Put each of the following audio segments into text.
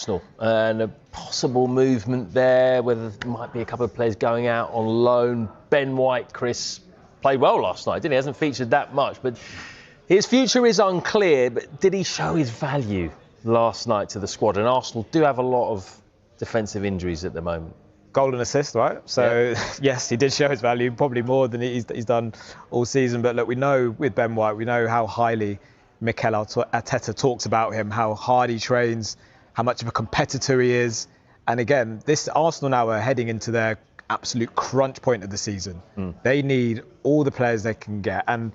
Arsenal and a possible movement there, whether there might be a couple of players going out on loan. Ben White, Chris, played well last night, didn't he? Hasn't featured that much, but his future is unclear. But did he show his value last night to the squad? And Arsenal do have a lot of defensive injuries at the moment. Goal and assist, right? So, yeah. Yes, he did show his value, probably more than he's done all season. But look, we know with Ben White, we know how highly Mikel Arteta talks about him, how hard he trains, how much of a competitor he is. And again, this Arsenal now are heading into their absolute crunch point of the season. They need all the players they can get, and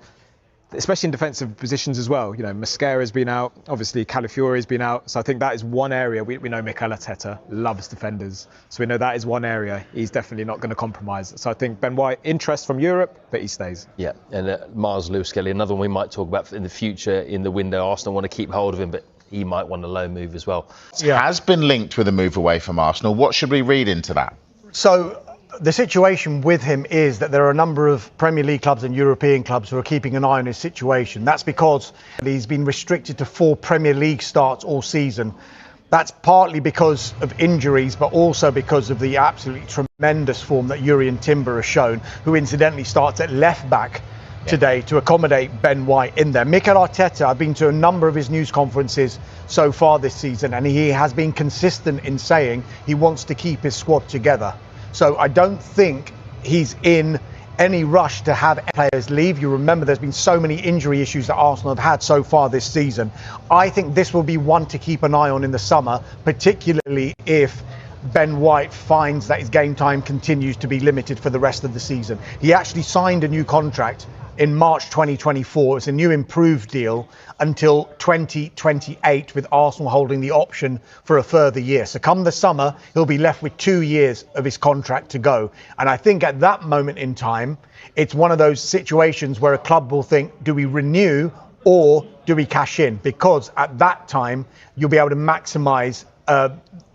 especially in defensive positions as well. You know, Mosquera's been out, obviously Calafiori's been out. So I think that is one area. We know Mikel Arteta loves defenders. So we know that is one area he's definitely not going to compromise. So I think Ben White, interest from Europe, but he stays. Yeah, and Miles Lewis-Skelly, another one we might talk about in the future in the window. Arsenal want to keep hold of him, but he might want a loan move as well. Yeah. Has been linked with a move away from Arsenal. What should we read into that? So the situation with him is that there are a number of Premier League clubs and European clubs who are keeping an eye on his situation. That's because he's been restricted to 4 Premier League starts all season. That's partly because of injuries, but also because of the absolutely tremendous form that Jurrien Timber has shown, who incidentally starts at left back today to accommodate Ben White in there. Mikel Arteta, I've been to a number of his news conferences so far this season, and he has been consistent in saying he wants to keep his squad together. So I don't think he's in any rush to have players leave. You remember there's been so many injury issues that Arsenal have had so far this season. I think this will be one to keep an eye on in the summer, particularly if Ben White finds that his game time continues to be limited for the rest of the season. He actually signed a new contract in March 2024. It's a new improved deal until 2028, with Arsenal holding the option for a further year. So come the summer, he'll be left with 2 years of his contract to go. And I think at that moment in time, it's one of those situations where a club will think, do we renew or do we cash in? Because at that time, you'll be able to maximise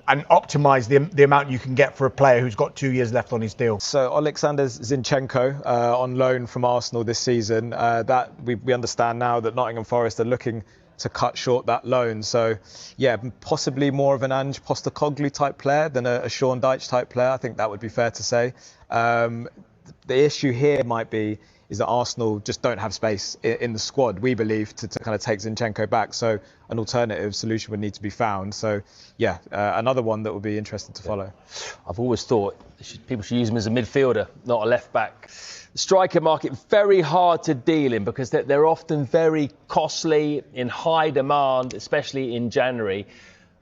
and optimise the amount you can get for a player who's got 2 years left on his deal. So Alexander Zinchenko on loan from Arsenal this season. That we understand now that Nottingham Forest are looking to cut short that loan. So yeah, possibly more of an Ange Postecoglou type player than a Sean Dyche type player. I think that would be fair to say. The issue here might be is that Arsenal just don't have space in the squad, we believe, to kind of take Zinchenko back. So an alternative solution would need to be found. So, yeah, another one that will be interesting to follow. I've always thought people should use him as a midfielder, not a left-back. The striker market, very hard to deal in because they're often very costly, in high demand, especially in January.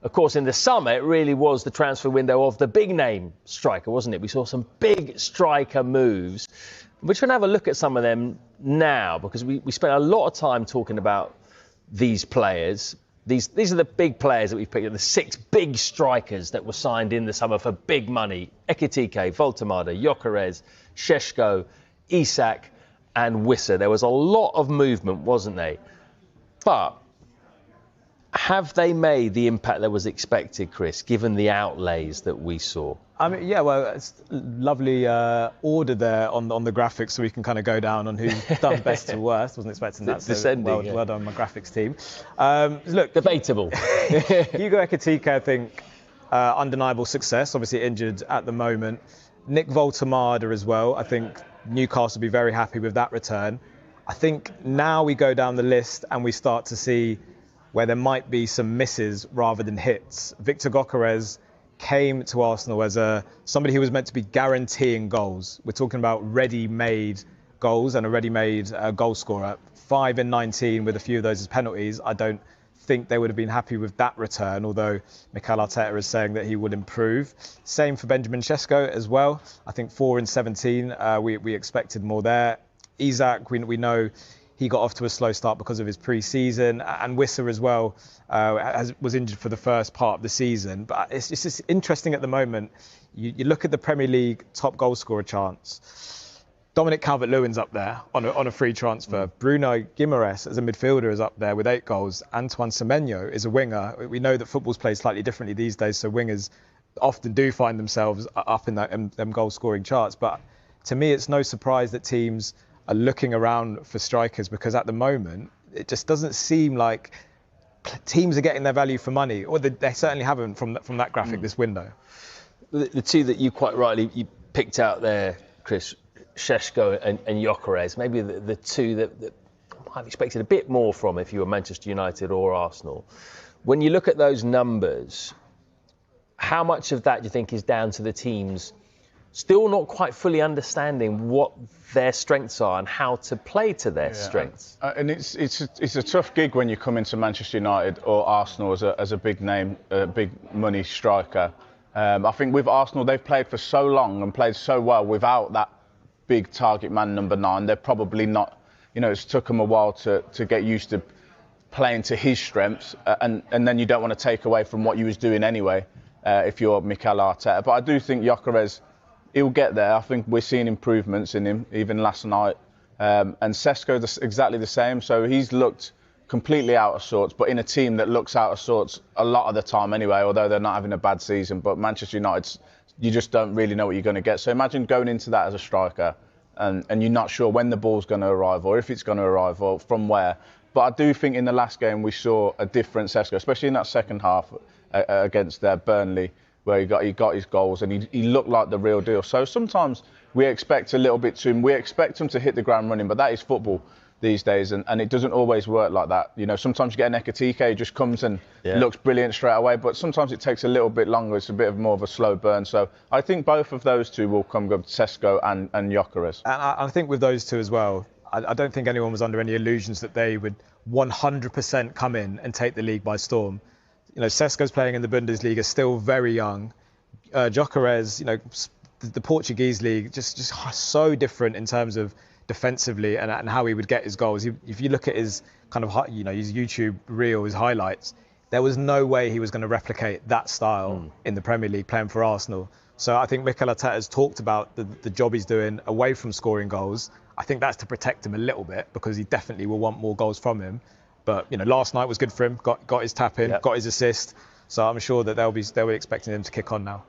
Of course, in the summer, it really was the transfer window of the big-name striker, wasn't it? We saw some big striker moves. We're trying to have a look at some of them now because we spent a lot of time talking about these players. These are the big players that we've picked, the 6 big strikers that were signed in the summer for big money. Ekitike, Voltemade, Gyökeres, Šeško, Isak and Wissa. There was a lot of movement, wasn't there? But have they made the impact that was expected, Chris, given the outlays that we saw? I mean, yeah, well, it's lovely order there on the graphics, so we can kind of go down on who's done best to worst. Wasn't expecting that. Descending, well done, my graphics team. Look, debatable. Hugo Ekitike, I think, undeniable success. Obviously injured at the moment. Nick Voltemade as well. I think Newcastle will be very happy with that return. I think now we go down the list and we start to see where there might be some misses rather than hits. Victor Gyökeres came to Arsenal as somebody who was meant to be guaranteeing goals. We're talking about ready-made goals and a ready-made goal scorer. 5 in 19 with a few of those as penalties. I don't think they would have been happy with that return, although Mikel Arteta is saying that he would improve. Same for Benjamin Šeško as well. I think 4 in 17, we expected more there. Isak, we know he got off to a slow start because of his pre-season, and Wissa as well was injured for the first part of the season. But it's just interesting at the moment. You look at the Premier League top goal scorer charts. Dominic Calvert-Lewin's up there on a free transfer. Bruno Guimaraes as a midfielder is up there with 8 goals. Antoine Semenyo is a winger. We know that football's played slightly differently these days, so wingers often do find themselves up in them goal scoring charts. But to me, it's no surprise that teams are looking around for strikers, because at the moment it just doesn't seem like teams are getting their value for money, or they certainly haven't from that graphic this window. The two that you quite rightly picked out there, Chris, Šeško and Gyökeres, maybe the two that I've expected a bit more from if you were Manchester United or Arsenal. When you look at those numbers, how much of that do you think is down to the teams still not quite fully understanding what their strengths are and how to play to their strengths? And it's a tough gig when you come into Manchester United or Arsenal as a big name, big money striker. I think with Arsenal, they've played for so long and played so well without that big target man number 9. They're probably not, it's took them a while to get used to playing to his strengths, and then you don't want to take away from what you was doing anyway if you're Mikel Arteta. But I do think Gyökeres, he'll get there. I think we're seeing improvements in him, even last night. And Šeško, exactly the same. So he's looked completely out of sorts, but in a team that looks out of sorts a lot of the time anyway, although they're not having a bad season. But Manchester United, you just don't really know what you're going to get. So imagine going into that as a striker and you're not sure when the ball's going to arrive or if it's going to arrive or from where. But I do think in the last game we saw a different Šeško, especially in that second half against Burnley, where he got his goals and he looked like the real deal. So sometimes we expect a little bit to him. We expect him to hit the ground running, but that is football these days, and it doesn't always work like that. Sometimes you get an Ekitike, he just comes and looks brilliant straight away, but sometimes it takes a little bit longer. It's a bit more of a slow burn. So I think both of those two will come good, Šeško and Gyökeres. And I think with those two as well, I don't think anyone was under any illusions that they would 100% come in and take the league by storm. Šeško's playing in the Bundesliga, still very young. Gyökeres, the Portuguese league, just so different in terms of defensively and how he would get his goals. If you look at his kind of, his YouTube reel, his highlights, there was no way he was going to replicate that style in the Premier League playing for Arsenal. So I think Mikel Arteta has talked about the job he's doing away from scoring goals. I think that's to protect him a little bit because he definitely will want more goals from him. But last night was good for him. Got his tap in, got his assist. So I'm sure that they'll be expecting him to kick on now.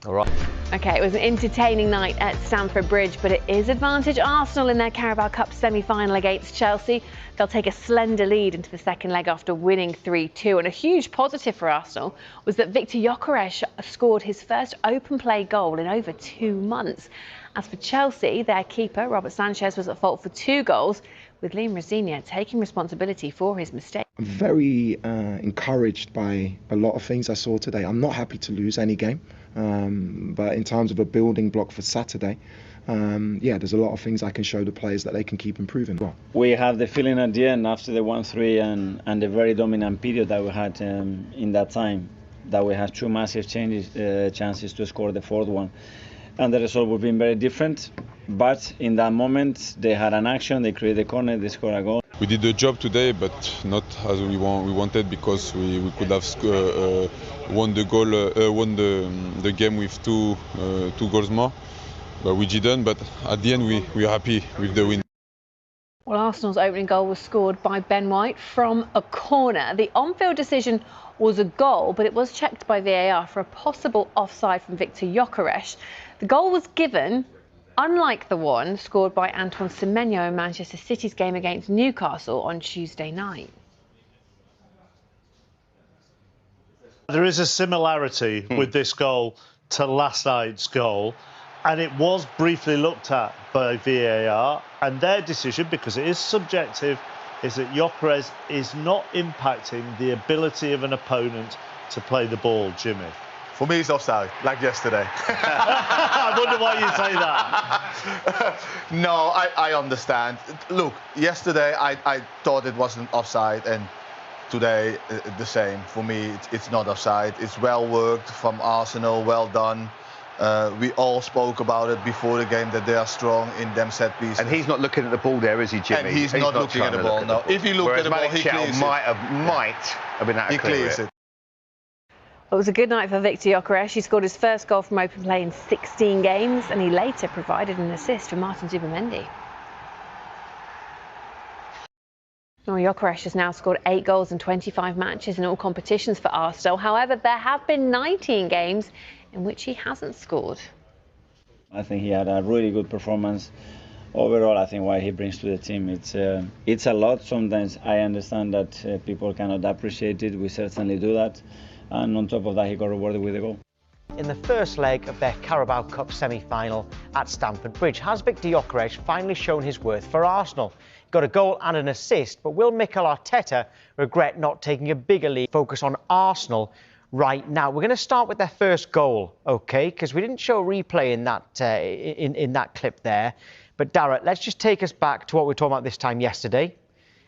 All right. OK, it was an entertaining night at Stamford Bridge, but it is advantage Arsenal in their Carabao Cup semi-final against Chelsea. They'll take a slender lead into the second leg after winning 3-2. And a huge positive for Arsenal was that Viktor Gyökeres scored his first open play goal in over 2 months. As for Chelsea, their keeper, Robert Sanchez, was at fault for 2 goals, with Liam Rosenior taking responsibility for his mistake. I'm very encouraged by a lot of things I saw today. I'm not happy to lose any game, but in terms of a building block for Saturday, there's a lot of things I can show the players that they can keep improving. Well, we have the feeling at the end, after the 1-3 and the very dominant period that we had in that time, that we had 2 massive chances to score the 4th one. And the result would have been very different. But in that moment, they had an action, they created a corner, they scored a goal. We did the job today, but not as we wanted, because we could have won the game with two goals more. But we didn't. But at the end, we are happy with the win. Well, Arsenal's opening goal was scored by Ben White from a corner. The on-field decision was a goal, but it was checked by VAR for a possible offside from Viktor Gyökeres. The goal was given, unlike the one scored by Antoine Semenyo in Manchester City's game against Newcastle on Tuesday night. There is a similarity with this goal to last night's goal, and it was briefly looked at by VAR, and their decision, because it is subjective, is that Gyökeres is not impacting the ability of an opponent to play the ball. Jimmy? For me, it's offside, like yesterday. I wonder why you say that. No, I understand. Look, yesterday I thought it wasn't offside, and today the same. For me, it's not offside. It's well worked from Arsenal, well done. We all spoke about it before the game, that they are strong in them set pieces. And he's not looking at the ball there, is he, Jimmy? And he's not looking at the ball, no. If he looked at the ball, he clears it. Might have been able to clear it. It was a good night for Viktor Gyökeres. He scored his first goal from open play in 16 games, and he later provided an assist for Martin Zubimendi. Well, Gyökeres has now scored 8 goals in 25 matches in all competitions for Arsenal. However, there have been 19 games in which he hasn't scored. I think he had a really good performance overall, I think what he brings to the team, it's a lot. Sometimes I understand that people cannot appreciate it. We certainly do that. And on top of that, he got rewarded with a goal. In the first leg of their Carabao Cup semi-final at Stamford Bridge, has Victor Gyökeres finally shown his worth for Arsenal? He got a goal and an assist, but will Mikel Arteta regret not taking a bigger lead? Focus on Arsenal right now. We're going to start with their first goal, OK? Because we didn't show a replay in that in that clip there. But Dara, let's just take us back to what we were talking about this time yesterday.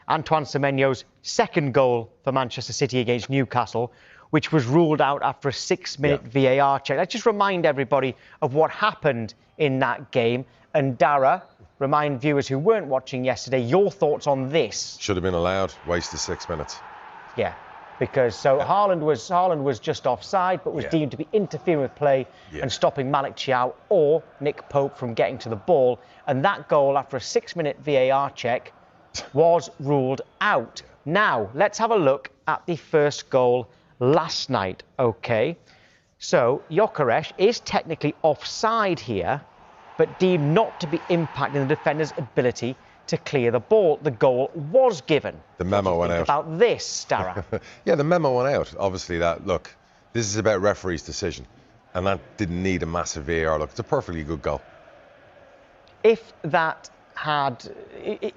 Antoine Semenyo's second goal for Manchester City against Newcastle, which was ruled out after a 6-minute VAR check. Let's just remind everybody of what happened in that game. And Dara, remind viewers who weren't watching yesterday your thoughts on this. Should have been allowed, wasted 6 minutes. Yeah, because Haaland was just offside, but was deemed to be interfering with play and stopping Malik Thiaw or Nick Pope from getting to the ball. And that goal, after a 6-minute VAR check, was ruled out. Now, let's have a look at the first goal last night, OK? So, Gyökeres is technically offside here, but deemed not to be impacting the defender's ability to clear the ball. The goal was given. The memo went out. About this, Dara. Yeah, the memo went out. Obviously, look, this is about referee's decision, and that didn't need a massive VAR. Look, it's a perfectly good goal. If that had,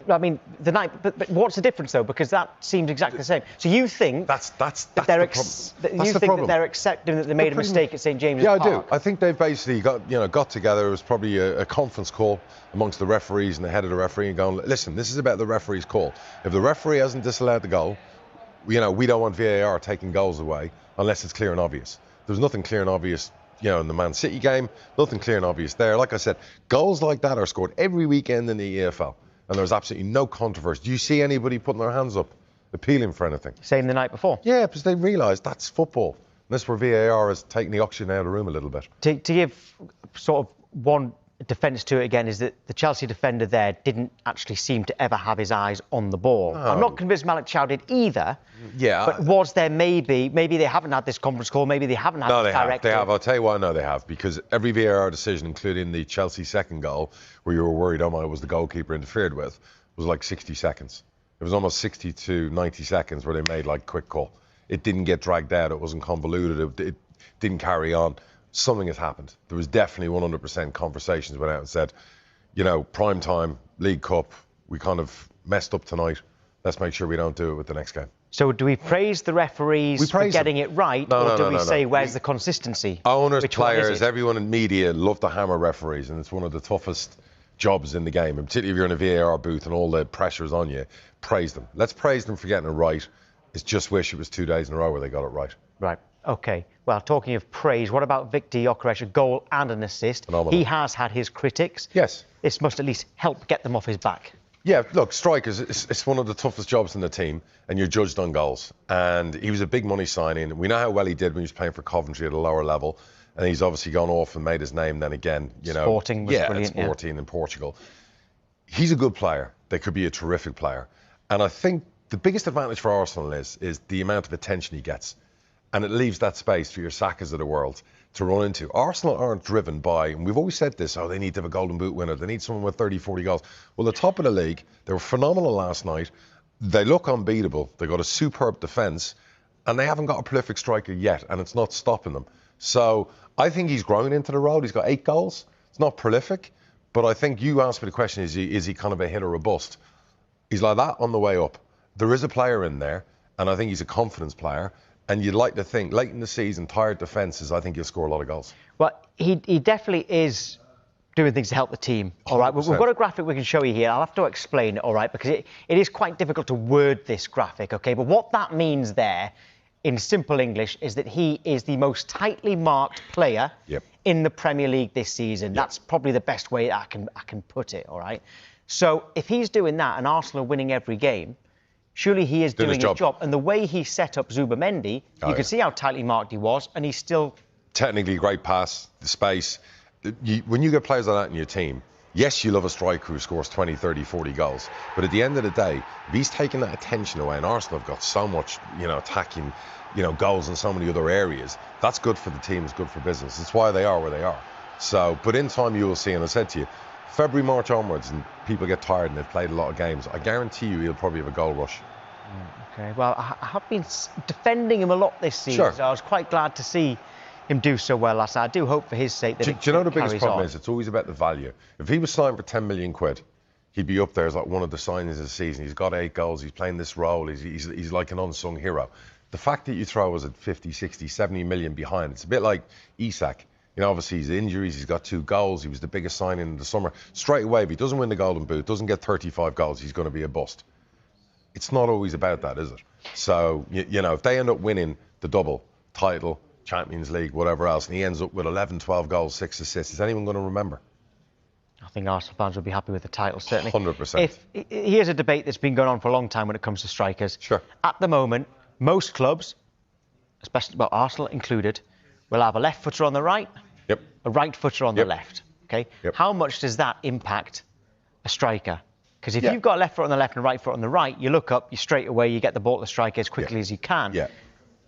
I mean, but what's the difference though? Because that seems exactly the same. So you think that's that they're that they're accepting that they made a mistake at St James's Park? Yeah, I do. I think they've basically got together. It was probably a conference call amongst the referees and the head of the referee, and going, listen, this is about the referee's call. If the referee hasn't disallowed the goal, we don't want VAR taking goals away unless it's clear and obvious. There's nothing clear and obvious, in the Man City game, nothing clear and obvious there. Like I said, goals like that are scored every weekend in the EFL, and there's absolutely no controversy. Do you see anybody putting their hands up, appealing for anything? Same the night before. Yeah, because they realise that's football. And that's where VAR is taking the oxygen out of the room a little bit. To give sort of one defence to it again, is that the Chelsea defender there didn't actually seem to ever have his eyes on the ball. No. I'm not convinced Malik Thiaw did either. Yeah. But was there maybe they haven't had this conference call, maybe they haven't had this directive? They have. I'll tell you why. No, they have, because every VAR decision, including the Chelsea second goal, where you were worried, it was the goalkeeper interfered with, was like 60 seconds. It was almost 60 to 90 seconds where they made like quick call. It didn't get dragged out. It wasn't convoluted. It didn't carry on. Something has happened. There was definitely 100% conversations went out and said, prime time, League Cup, we kind of messed up tonight. Let's make sure we don't do it with the next game. So do we praise the referees for getting it right, or do we say where's the consistency? Owners, players, everyone in media love to hammer referees, and it's one of the toughest jobs in the game, and particularly if you're in a VAR booth and all the pressure's on you. Praise them. Let's praise them for getting it right. It's just wish it was 2 days in a row where they got it right. Right. OK. Well, talking of praise, what about Victor Gyökeres? A goal and an assist. Phenomenal. He has had his critics. Yes. This must at least help get them off his back. Yeah, look, strikers, it's one of the toughest jobs in the team, and you're judged on goals. And he was a big money signing. We know how well he did when he was playing for Coventry at a lower level. And he's obviously gone off and made his name then again. Sporting was brilliant. Sporting in Portugal. He's a good player. They could be a terrific player. And I think the biggest advantage for Arsenal is the amount of attention he gets. And it leaves that space for your Sakas of the world to run into. Arsenal aren't driven by, and we've always said this, they need to have a Golden Boot winner. They need someone with 30, 40 goals. Well, the top of the league, they were phenomenal last night. They look unbeatable. They've got a superb defence, and they haven't got a prolific striker yet, and it's not stopping them. So I think he's growing into the role. He's got 8 goals. It's not prolific, but I think you asked me the question, is he kind of a hit or a bust? He's like that on the way up. There is a player in there, and I think he's a confidence player. And you'd like to think, late in the season, tired defences, I think he'll score a lot of goals. Well, he definitely is doing things to help the team, all right? 100%. We've got a graphic we can show you here. I'll have to explain it, all right, because it is quite difficult to word this graphic, OK? But what that means there, in simple English, is that he is the most tightly marked player in the Premier League this season. That's probably the best way I can put it, all right? So if he's doing that and Arsenal are winning every game, surely he is doing his job. And the way he set up Zubamendi, you can see how tightly marked he was, and he's still... Technically, great pass, the space. When you get players like that in your team, yes, you love a striker who scores 20, 30, 40 goals. But at the end of the day, if he's taking that attention away, and Arsenal have got so much, attacking, goals in so many other areas, that's good for the team, it's good for business. It's why they are where they are. So, but in time you will see, and I said to you, February, March onwards, and people get tired and they've played a lot of games, I guarantee you he'll probably have a goal rush. Okay, well, I have been defending him a lot this season, Sure. so I was quite glad to see him do so well last night. I do hope for his sake that Do you know the biggest problem on. is? It's always about the value. If he was signed for 10 million quid, he'd be up there as like one of the signings of the season. He's got 8 goals, he's playing this role, he's like an unsung hero. The fact that you throw us at 50, 60, 70 million behind, it's a bit like Isak. You know, obviously he's injuries, he's got 2 goals, he was the biggest signing in the summer. Straight away, if he doesn't win the Golden Boot, doesn't get 35 goals, he's going to be a bust. It's not always about that, is it? So, you know, if they end up winning the double, title, Champions League, whatever else, and he ends up with 11, 12 goals, 6 assists, is anyone going to remember? I think Arsenal fans will be happy with the title, certainly. 100%. Here's a debate that's been going on for a long time when it comes to strikers. Sure. At the moment, most clubs, especially, well, Arsenal included, will have a left footer on the right, yep, a right footer on the left. Okay. Yep. How much does that impact a striker? Because if you've got a left foot on the left and a right foot on the right, you look up, you straight away, you get the ball to the striker as quickly as you can. Yeah.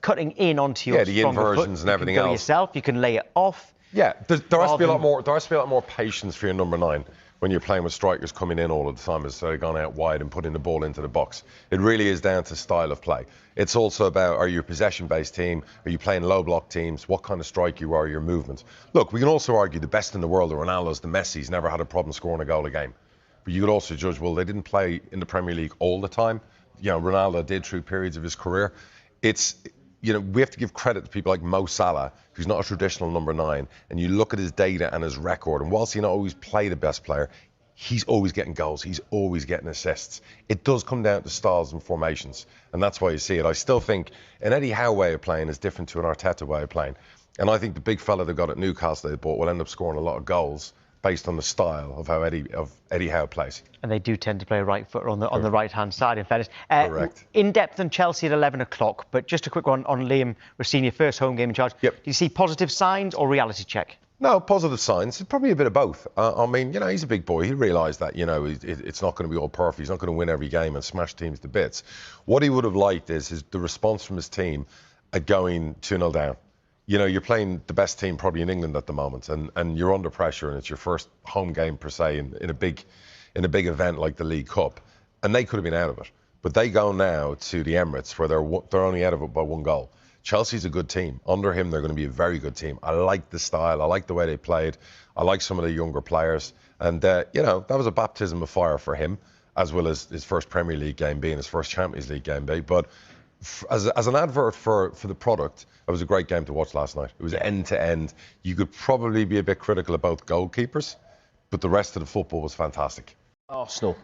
Cutting in onto your the stronger inversions foot, and everything you can go else. yourself, you can lay it off. Yeah, there has to be a lot more. There has to be a lot more patience for your number 9 when you're playing with strikers coming in all of the time instead of going out wide and putting the ball into the box. It really is down to style of play. It's also about, are you a possession-based team? Are you playing low block teams? What kind of strike you are? Your movement. Look, we can also argue the best in the world, the Ronaldos, the Messis, never had a problem scoring a goal a game. But you could also judge, well, they didn't play in the Premier League all the time. You know, Ronaldo did through periods of his career. It's, you know, we have to give credit to people like Mo Salah, who's not a traditional number 9, and you look at his data and his record, and whilst he not always play the best player, he's always getting goals, he's always getting assists. It does come down to styles and formations, and that's why you see it. I still think an Eddie Howe way of playing is different to an Arteta way of playing, and I think the big fella they've got at Newcastle they bought will end up scoring a lot of goals based on the style of how Eddie Howe plays. And they do tend to play right foot on the right-hand side, in fairness. Correct. In depth on Chelsea at 11 o'clock, but just a quick one on Liam Rossini, first home game in charge. Yep. Do you see positive signs or reality check? No, positive signs. Probably a bit of both. I mean, you know, he's a big boy. He realised that, you know, it's not going to be all perfect. He's not going to win every game and smash teams to bits. What he would have liked is the response from his team at going 2-0 down. You know, you're playing the best team probably in England at the moment, and you're under pressure, and it's your first home game per se in a big event like the League Cup, and they could have been out of it. But they go now to the Emirates where they're only out of it by 1 goal. Chelsea's a good team. Under him, they're going to be a very good team. I like the style. I like the way they played. I like some of the younger players, and you know, that was a baptism of fire for him, as well as his first Premier League game being his first Champions League game being. But as an advert for the product, it was a great game to watch last night. It was end to end. You could probably be a bit critical about goalkeepers, but the rest of the football was fantastic. Arsenal.